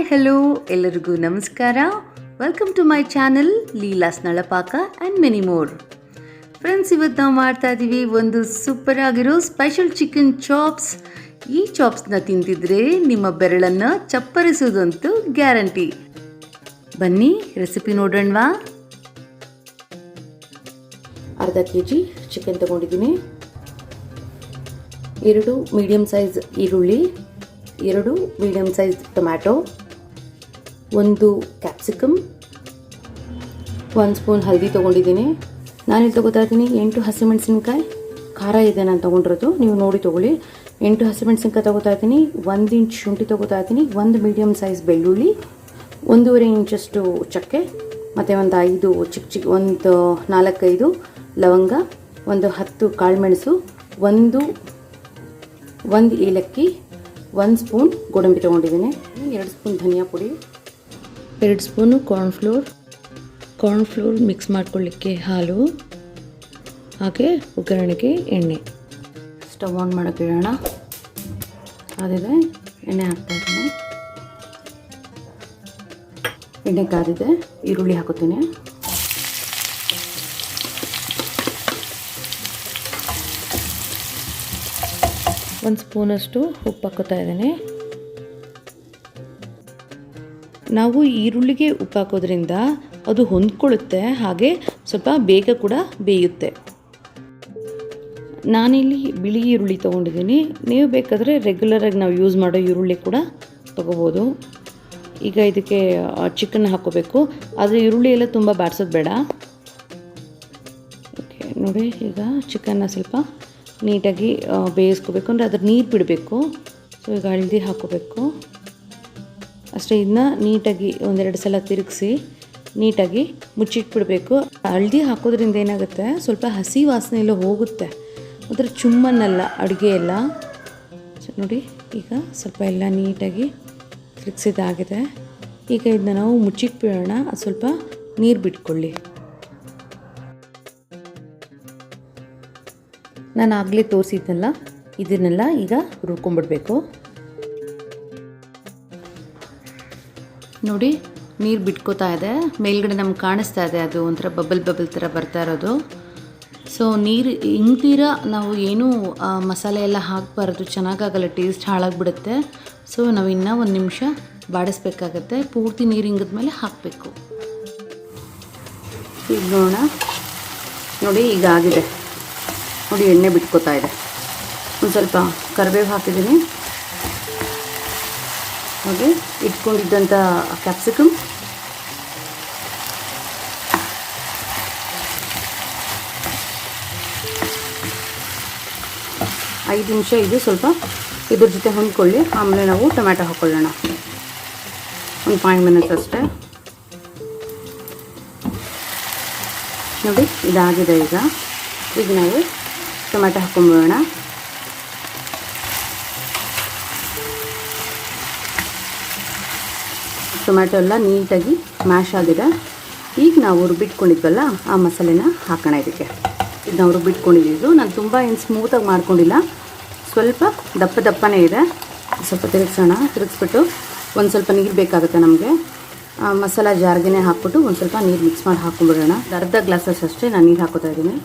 Hello ಎಲ್ಲರಿಗೂ ನಮಸ್ಕಾರ. Welcome to my channel Leela's Nalapaka and many more. Friends, ಇವತ್ತು ನಾವು ಮಾಡ್ತಾ ಇದ್ದೀವಿ ಒಂದು ಸೂಪರ್ ಆಗಿರೋ ಸ್ಪೆಷಲ್ ಚಿಕನ್ ಚಾಪ್ಸ್. ಈ ಚಾಪ್ಸ್ನ ತಿಂತಿದ್ರೆ ನಿಮ್ಮ ಬೆರಳನ್ನು ಚಪ್ಪರಿಸೋದಂತೂ ಗ್ಯಾರಂಟಿ. ಬನ್ನಿ ರೆಸಿಪಿ ನೋಡೋಣವಾ. ಅರ್ಧ kg ಚಿಕನ್ ತಗೊಂಡಿದ್ದೀನಿ, 2 ಮೀಡಿಯಮ್ ಸೈಜ್ ಈರುಳ್ಳಿ, 2 medium size tomato, 1 capsicum, 1 spoon ಹಲ್ದಿ ತೊಗೊಂಡಿದ್ದೀನಿ. ನಾನಿಲ್ಲಿ ತೊಗೋತಾ ಇದ್ದೀನಿ 8 ಹಸಿಮೆಣಸಿನ್ಕಾಯಿ. ಖಾರ ಇದೆ ನಾನು ತೊಗೊಂಡಿರೋದು, ನೀವು ನೋಡಿ ತೊಗೊಳ್ಳಿ. 8 ಹಸಿಮೆಣಸಿನ್ಕಾಯಿ ತೊಗೋತಾ ಇದ್ದೀನಿ, 1 ಇಂಚ್ ಶುಂಠಿ ತೊಗೋತಾ ಇದ್ದೀನಿ, 1 ಮೀಡಿಯಮ್ ಸೈಜ್ ಬೆಳ್ಳುಳ್ಳಿ, 1.5 ಇಂಚಷ್ಟು ಚಕ್ಕೆ, ಮತ್ತು ಒಂದು 5 ಒಂದು 4-5 ಲವಂಗ, ಒಂದು 10 ಕಾಳುಮೆಣಸು, ಒಂದು ಏಲಕ್ಕಿ, 1 ಸ್ಪೂನ್ ಗೋಡಂಬಿ ತೊಗೊಂಡಿದ್ದೀನಿ, 2 ಸ್ಪೂನ್ ಧನಿಯಾ ಪುಡಿ, 2 ಸ್ಪೂನು ಕಾರ್ನ್ಫ್ಲೋರ್ ಮಿಕ್ಸ್ ಮಾಡ್ಕೊಳ್ಳಿಕ್ಕೆ ಹಾಲು, ಹಾಗೆ ಒಗ್ಗರಣೆಗೆ ಎಣ್ಣೆ. ಸ್ಟವ್ ಆನ್ ಮಾಡೋಕ್ಕೆ ಇಡೋಣ. ಅದಿದೆ, ಎಣ್ಣೆ ಹಾಕ್ತಾಯಿದ್ದೀನಿ. ಎಣ್ಣೆ ಕಾದಿದೆ, ಈರುಳ್ಳಿ ಹಾಕೋತೀನಿ. ಒಂದು ಸ್ಪೂನಷ್ಟು ಉಪ್ಪು ಹಾಕೋತಾ ಇದ್ದೀನಿ. ನಾವು ಈರುಳ್ಳಿಗೆ ಉಪ್ಪು ಹಾಕೋದ್ರಿಂದ ಅದು ಹೊಂದ್ಕೊಳ್ಳುತ್ತೆ, ಹಾಗೆ ಸ್ವಲ್ಪ ಬೇಗ ಕೂಡ ಬೇಯುತ್ತೆ. ನಾನಿಲ್ಲಿ ಬಿಳಿ ಈರುಳ್ಳಿ ತೊಗೊಂಡಿದ್ದೀನಿ, ನೀವು ಬೇಕಾದರೆ ರೆಗ್ಯುಲರಾಗಿ ನಾವು ಯೂಸ್ ಮಾಡೋ ಈರುಳ್ಳಿ ಕೂಡ ತೊಗೋಬೋದು. ಈಗ ಇದಕ್ಕೆ ಚಿಕನ್ ಹಾಕ್ಕೋಬೇಕು, ಆದರೆ ಈರುಳ್ಳಿ ಎಲ್ಲ ತುಂಬ ಬಾಡಿಸೋದು ಬೇಡ. ಓಕೆ ನೋಡಿ, ಈಗ ಚಿಕನ್ನ ಸ್ವಲ್ಪ ನೀಟಾಗಿ ಬೇಯಿಸ್ಕೋಬೇಕು, ಅಂದರೆ ಅದ್ರ ನೀರು ಬಿಡಬೇಕು. ಸೊ ಈಗ ಹಳದಿ ಹಾಕ್ಕೋಬೇಕು ಅಷ್ಟೇ. ಇದನ್ನ ನೀಟಾಗಿ 1-2 ಸಲ ತಿರುಗಿಸಿ ನೀಟಾಗಿ ಮುಚ್ಚಿಟ್ಬಿಡಬೇಕು. ಹಳದಿ ಹಾಕೋದ್ರಿಂದ ಏನಾಗುತ್ತೆ, ಸ್ವಲ್ಪ ಹಸಿ ವಾಸನೆ ಎಲ್ಲ ಹೋಗುತ್ತೆ, ಅದರ ಚುಮ್ಮನ್ನಲ್ಲ ಅಡುಗೆ ಎಲ್ಲ. ನೋಡಿ, ಈಗ ಸ್ವಲ್ಪ ಎಲ್ಲ ನೀಟಾಗಿ ತಿರುಗಿಸಿದಾಗಿದೆ. ಈಗ ಇದನ್ನ ನಾವು ಮುಚ್ಚಿಟ್ಬಿಡೋಣ, ಅದು ಸ್ವಲ್ಪ ನೀರು ಬಿಟ್ಕೊಳ್ಳಿ. ನಾನು ಆಗಲೇ ತೋರಿಸಿದ್ನಲ್ಲ, ಇದನ್ನೆಲ್ಲ ಈಗ ರುಬ್ಕೊಂಡ್ಬಿಡ್ಬೇಕು. ನೋಡಿ, ನೀರು ಬಿಟ್ಕೋತಾ ಇದೆ, ಮೇಲ್ಗಡೆ ನಮ್ಗೆ ಕಾಣಿಸ್ತಾ ಇದೆ, ಅದು ಒಂಥರ ಬಬಲ್ ಥರ ಬರ್ತಾ ಇರೋದು. ಸೊ ನೀರು ಇಂಗ್ತೀರ ನಾವು ಏನೂ ಮಸಾಲೆ ಎಲ್ಲ ಹಾಕಬಾರ್ದು, ಚೆನ್ನಾಗಾಗಲ್ಲ, ಟೇಸ್ಟ್ ಹಾಳಾಗಿಬಿಡುತ್ತೆ. ಸೊ ನಾವು ಇನ್ನೂ 1 ನಿಮಿಷ ಬಾಡಿಸ್ಬೇಕಾಗತ್ತೆ. ಪೂರ್ತಿ ನೀರು ಇಂಗಿದ್ಮೇಲೆ ಹಾಕಬೇಕು. ಈಗ ನೋಡೋಣ. ನೋಡಿ, ಈಗ ಆಗಿದೆ ನೋಡಿ, ಎಣ್ಣೆ ಬಿಟ್ಕೋತಾ ಇದೆ. ಒಂದು ಸ್ವಲ್ಪ ಕರಿಬೇವು ಹಾಕಿದ್ದೀನಿ, ಹಾಗೆ ಇಟ್ಕೊಂಡಿದ್ದಂಥ ಕ್ಯಾಪ್ಸಿಕಮ್, ಐದು ನಿಮಿಷ ಇದು ಸ್ವಲ್ಪ ಇದ್ರ ಜೊತೆ ಹೊಂದ್ಕೊಳ್ಳಿ. ಆಮೇಲೆ ನಾವು ಟೊಮ್ಯಾಟೊ ಹಾಕ್ಕೊಳ್ಳೋಣ, ಒಂದು 5 ಮಿನಿಟ್ಸ್ ಅಷ್ಟೇ. ನೋಡಿ, ಇದಾಗಿದೆ. ಈಗ ನಾವು ಟೊಮ್ಯಾಟೊ ಹಾಕ್ಕೊಂಬಿಡೋಣ. ಟೊಮ್ಯಾಟೊ ಎಲ್ಲ ನೀಟಾಗಿ ಮ್ಯಾಶ್ ಆಗಿದೆ. ಈಗ ನಾವು ರುಬ್ಬಿಟ್ಕೊಂಡಿದ್ವಲ್ಲ ಆ ಮಸಾಲೆನ ಹಾಕೋಣ ಇದಕ್ಕೆ. ಇದು ನಾವು ರುಬ್ಬಿಟ್ಕೊಂಡಿದ್ದು, ನಾನು ತುಂಬ ಏನು ಸ್ಮೂತಾಗಿ ಮಾಡ್ಕೊಂಡಿಲ್ಲ, ಸ್ವಲ್ಪ ದಪ್ಪನೇ ಇದೆ. ಸ್ವಲ್ಪ ತಿರುಗಿಸ್ಬಿಟ್ಟು ಒಂದು ಸ್ವಲ್ಪ ನೀರು ಬೇಕಾಗುತ್ತೆ ನಮಗೆ. ಮಸಾಲ ಜಾರ್ಗೆ ಹಾಕ್ಬಿಟ್ಟು ಒಂದು ಸ್ವಲ್ಪ ನೀರು ಮಿಕ್ಸ್ ಮಾಡಿ ಹಾಕ್ಕೊಂಬಿಡೋಣ. ಅರ್ಧ ಗ್ಲಾಸಸ್ ಅಷ್ಟೇ ನಾನು ನೀರು ಹಾಕೋತಾ ಇದ್ದೀನಿ.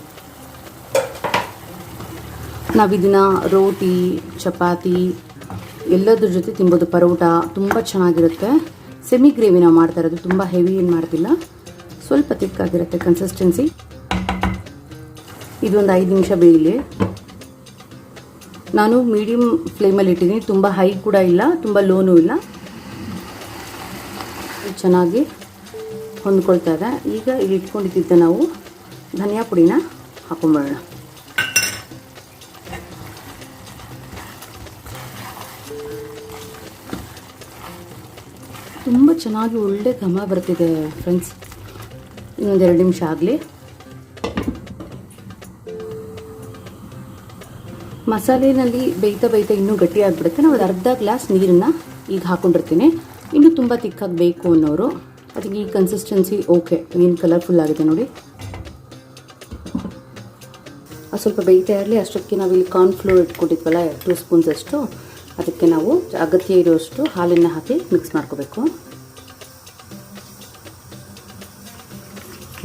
ನಾವು ಇದನ್ನು ರೋಟಿ, ಚಪಾತಿ ಎಲ್ಲದ್ರ ಜೊತೆ ತಿನ್ಬೋದು. ಪರೋಟ ತುಂಬ ಚೆನ್ನಾಗಿರುತ್ತೆ. ಸೆಮಿ ಗ್ರೇವಿ ನಾವು ಮಾಡ್ತಾ ಇರೋದು, ತುಂಬ ಹೆವಿ ಏನು ಮಾಡ್ತಿಲ್ಲ, ಸ್ವಲ್ಪ ತಿಕ್ಕಾಗಿರುತ್ತೆ ಕನ್ಸಿಸ್ಟೆನ್ಸಿ. ಇದೊಂದು 5 ನಿಮಿಷ ಬೇಯಲಿ. ನಾನು ಮೀಡಿಯಮ್ ಫ್ಲೇಮಲ್ಲಿ ಇಟ್ಟಿದ್ದೀನಿ, ತುಂಬ ಹೈ ಕೂಡ ಇಲ್ಲ, ತುಂಬ ಲೋನೂ ಇಲ್ಲ. ಚೆನ್ನಾಗಿ ಹೊಂದ್ಕೊಳ್ತಾ ಇದೆ. ಈಗ ಇಲ್ಲಿ ಇಟ್ಕೊಂಡಿದ್ದ ನಾವು ಧನಿಯಾ ಪುಡಿನ ಹಾಕೊಂಡ್ಬಿಡೋಣ. ತುಂಬ ಚೆನ್ನಾಗಿ ಒಳ್ಳೆ ಘಮ ಬರ್ತಿದೆ ಫ್ರೆಂಡ್ಸ್. ಇನ್ನೊಂದು 2 ನಿಮಿಷ ಆಗಲಿ. ಮಸಾಲೆನಲ್ಲಿ ಬೇಯ್ತಾ ಇನ್ನೂ ಗಟ್ಟಿಯಾಗಿಬಿಡುತ್ತೆ. ನಾವು ಅರ್ಧ ಗ್ಲಾಸ್ ನೀರನ್ನು ಈಗ ಹಾಕ್ಕೊಂಡಿರ್ತೀನಿ. ಇನ್ನೂ ತುಂಬ ತಿಕ್ಕಾಗಿ ಬೇಕು ಅನ್ನೋರು ಅದಕ್ಕೆ ಈ ಕನ್ಸಿಸ್ಟೆನ್ಸಿ ಓಕೆ. ಏನು ಕಲರ್ಫುಲ್ ಆಗಿದೆ ನೋಡಿ. ಅದು ಸ್ವಲ್ಪ ಬೇಯ್ತಾ ಇರಲಿ. ಅಷ್ಟೊತ್ತಿಗೆ ನಾವಿಲ್ಲಿ ಕಾರ್ನ್ಫ್ಲೋರ್ ಇಟ್ಕೊಂಡಿದ್ವಲ್ಲ 2 ಸ್ಪೂನ್ಸ್ ಅಷ್ಟು, ಅದಕ್ಕೆ ನಾವು ಅಗತ್ಯ ಇರುವಷ್ಟು ಹಾಲನ್ನು ಹಾಕಿ ಮಿಕ್ಸ್ ಮಾಡ್ಕೋಬೇಕು.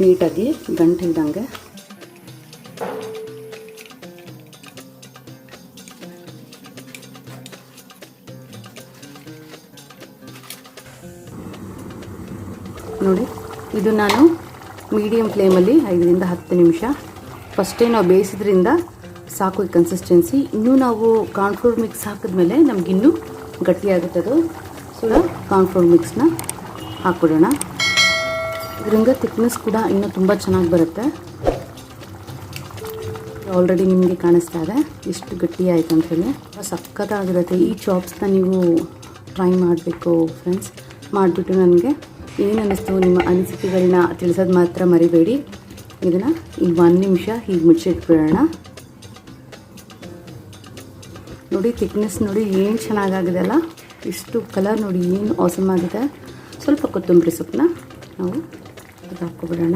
ನೀಟಾಗಿ ಗಂಟಿಲ್ದಂಗೆ ನೋಡಿ. ಇದು ನಾನು ಮೀಡಿಯಮ್ ಫ್ಲೇಮಲ್ಲಿ 5 ರಿಂದ 10 ನಿಮಿಷ ಫಸ್ಟೇ ನಾವು ಬೇಯಿಸಿದ್ರಿಂದ ಸಾಕು ಈ ಕನ್ಸಿಸ್ಟೆನ್ಸಿ. ಇನ್ನೂ ನಾವು ಕಾರ್ನ್ಫ್ಲೋರ್ ಮಿಕ್ಸ್ ಹಾಕಿದ್ಮೇಲೆ ನಮಗಿನ್ನೂ ಗಟ್ಟಿಯಾಗುತ್ತೆ ಅದು. ಸೊ ಕಾರ್ನ್ಫ್ಲೋರ್ ಮಿಕ್ಸ್ನ ಹಾಕ್ಬಿಡೋಣ. ಇದರಿಂದ ಥಿಕ್ನೆಸ್ ಕೂಡ ಇನ್ನೂ ತುಂಬ ಚೆನ್ನಾಗಿ ಬರುತ್ತೆ. ಆಲ್ರೆಡಿ ನಿಮಗೆ ಕಾಣಿಸ್ತಾ ಇದೆ ಎಷ್ಟು ಗಟ್ಟಿ ಆಯಿತು ಅಂತ ಹೇಳಿ. ಸಖತ್ತಾಗಿರುತ್ತೆ. ಈ ಚಾಪ್ಸ್ನ ನೀವು ಟ್ರೈ ಮಾಡಬೇಕು ಫ್ರೆಂಡ್ಸ್. ಮಾಡಿಬಿಟ್ಟು ನನಗೆ ಏನು ಅನ್ನಿಸ್ತು ನಿಮ್ಮ ಅನಿಸಿಕೆಗಳನ್ನ ತಿಳಿಸೋದು ಮಾತ್ರ ಮರಿಬೇಡಿ. ಇದನ್ನು ಈಗ 1 ನಿಮಿಷ ಹೀಗೆ ಮುಚ್ಚಿಟ್ಬಿಡೋಣ. ನೋಡಿ ಥಿಕ್ನೆಸ್ ನೋಡಿ ಏನು ಚೆನ್ನಾಗಾಗಿದೆ ಅಲ್ಲ. ಇಷ್ಟು ಕಲರ್ ನೋಡಿ ಏನು ಆಸಮ್ ಆಗಿದೆ. ಸ್ವಲ್ಪ ಕೊತ್ತಂಬರಿ ಸೊಪ್ಪನ್ನ ನಾವು ಹಾಕ್ಕೊಬಿಡೋಣ.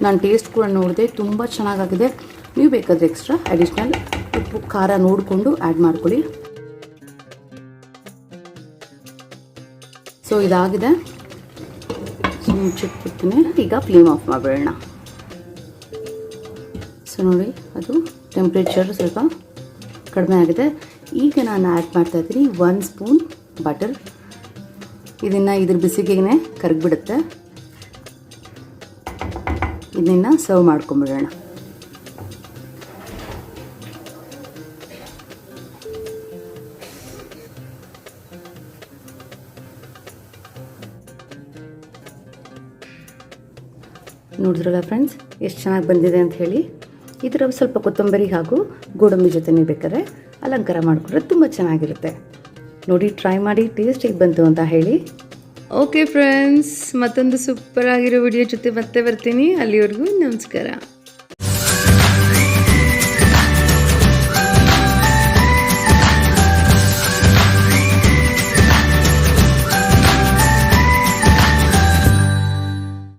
ನಾನು ಟೇಸ್ಟ್ ಕೂಡ ನೋಡಿದೆ, ತುಂಬ ಚೆನ್ನಾಗಾಗಿದೆ. ನೀವು ಬೇಕಾದರೆ ಎಕ್ಸ್ಟ್ರಾ ಅಡಿಷ್ನಲ್ ಉಪ್ಪು ಖಾರ ನೋಡಿಕೊಂಡು ಆ್ಯಡ್ ಮಾಡ್ಕೊಳ್ಳಿ. ಸೊ ಇದಾಗಿದೆ. ಸೊ ಮುಚ್ಚಿಟ್ಬಿಡ್ತೀನಿ. ಈಗ ಫ್ಲೇಮ್ ಆಫ್ ಮಾಡಿಬಿಡೋಣ. ಸೊ ನೋಡಿ ಅದು ಟೆಂಪ್ರೇಚರ್ ಸ್ವಲ್ಪ ಕಡಿಮೆ ಆಗಿದೆ. ಈಗ ನಾನು ಆ್ಯಡ್ ಮಾಡ್ತಾಯಿದ್ದೀನಿ 1 ಸ್ಪೂನ್ ಬಟರ್. ಇದನ್ನು ಇದ್ರ ಬಿಸಿಗೆನೆ ಕರಗಿಬಿಡುತ್ತೆ. ಇದನ್ನು ಸರ್ವ್ ಮಾಡ್ಕೊಂಬಿಡೋಣ. ನೋಡಿದ್ರಲ್ಲ ಫ್ರೆಂಡ್ಸ್ ಎಷ್ಟು ಚೆನ್ನಾಗಿ ಬಂದಿದೆ ಅಂತ ಹೇಳಿ. ಇದರ ಸ್ವಲ್ಪ ಕೊತ್ತಂಬರಿ ಹಾಗೂ ಗೋಡಂಬಿ ಜೊತೆ ಬೇಕಾದ್ರೆ ಅಲಂಕಾರ ಮಾಡಿಕೊಂಡ್ರೆ ತುಂಬ ಚೆನ್ನಾಗಿರುತ್ತೆ. ನೋಡಿ ಟ್ರೈ ಮಾಡಿ ಟೇಸ್ಟ್ ಹೇಗೆ ಬಂತು ಅಂತ ಹೇಳಿ. ಓಕೆ ಫ್ರೆಂಡ್ಸ್, ಮತ್ತೊಂದು ಸೂಪರ್ ಆಗಿರೋ ವಿಡಿಯೋ ಜೊತೆ ಮತ್ತೆ ಬರ್ತೀನಿ. ಅಲ್ಲಿವರೆಗೂ ನಮಸ್ಕಾರ.